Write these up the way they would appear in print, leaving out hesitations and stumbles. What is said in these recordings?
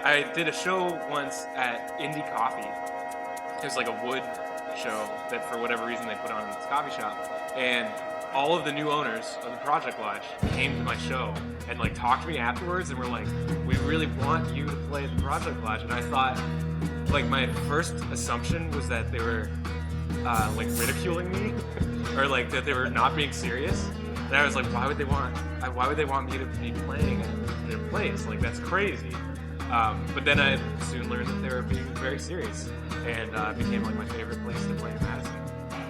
I did a show once at Indie Coffee. It was like a wood show that for whatever reason they put on in this coffee shop. And all of the new owners of the Project Lodge came to my show and like talked to me afterwards and were like, we really want you to play at the Project Lodge. And I thought, like, my first assumption was that they were like ridiculing me or like that they were not being serious. And I was like, why would they want me to be playing at their place? Like, that's crazy. But then I soon learned that they were being very serious, and it became like my favorite place to play in Madison.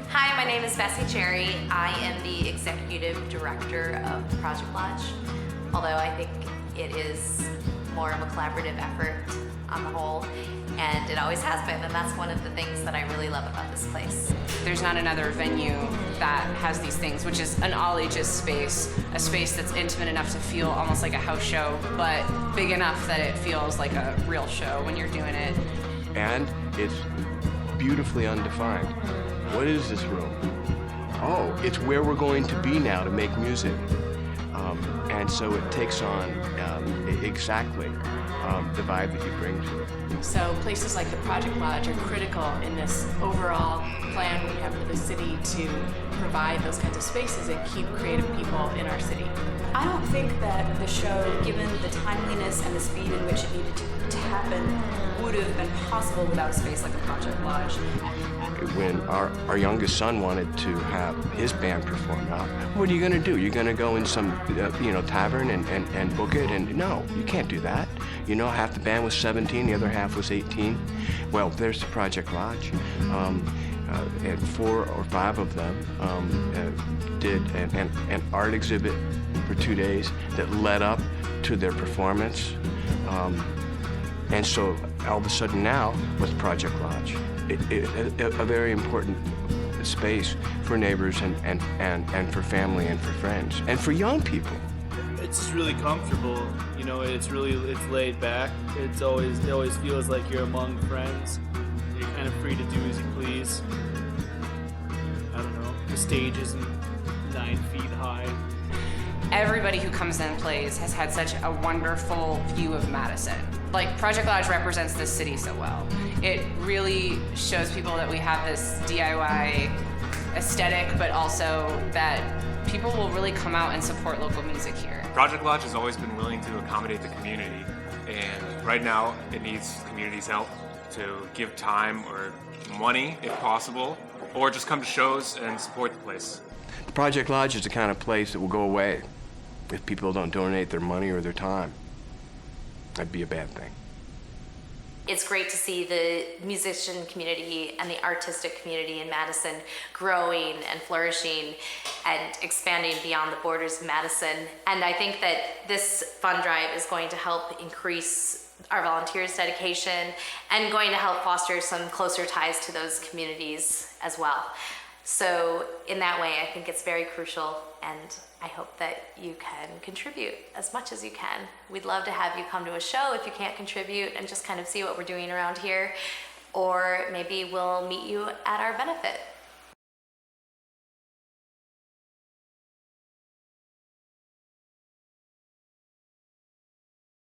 Hi, my name is Bessie Cherry. I am the executive director of the Project Lodge, although I think it is more of a collaborative effort on the whole, and it always has been, and that's one of the things that I really love about this place. There's not another venue that has these things, which is an all-ages space, a space that's intimate enough to feel almost like a house show, but big enough that it feels like a real show when you're doing it. And it's beautifully undefined. What is this room? Oh, it's where we're going to be now to make music. And so it takes on exactly the vibe that you bring to it. So places like the Project Lodge are critical in this overall plan we have for the city to provide those kinds of spaces and keep creative people in our city. I don't think that the show, given the timeliness and the speed in which it needed to happen, would have been possible without a space like the Project Lodge. When our youngest son wanted to have his band perform out, what are you going to do? You're going to go in some tavern and book it? And no, you can't do that. You know, half the band was 17, the other half was 18. Well, there's the Project Lodge. And 4 or 5 of them did an art exhibit for 2 days that led up to their performance. And so all of a sudden now, with Project Lodge, a very important space for neighbors and for family and for friends and for young people. It's just really comfortable, you know. It's laid back. It always feels like you're among friends. You're kind of free to do as you please. I don't know. The stage isn't 9 feet high. Everybody who comes in and plays has had such a wonderful view of Madison. Like, Project Lodge represents this city so well. It really shows people that we have this DIY aesthetic, but also that people will really come out and support local music here. Project Lodge has always been willing to accommodate the community, and right now it needs the community's help to give time or money, if possible, or just come to shows and support the place. The Project Lodge is the kind of place that will go away if people don't donate their money or their time. That'd be a bad thing. It's great to see the musician community and the artistic community in Madison growing and flourishing and expanding beyond the borders of Madison. And I think that this fund drive is going to help increase our volunteers' dedication and going to help foster some closer ties to those communities as well. So in that way, I think it's very crucial, and I hope that you can contribute as much as you can. We'd love to have you come to a show if you can't contribute and just kind of see what we're doing around here, or maybe we'll meet you at our benefit.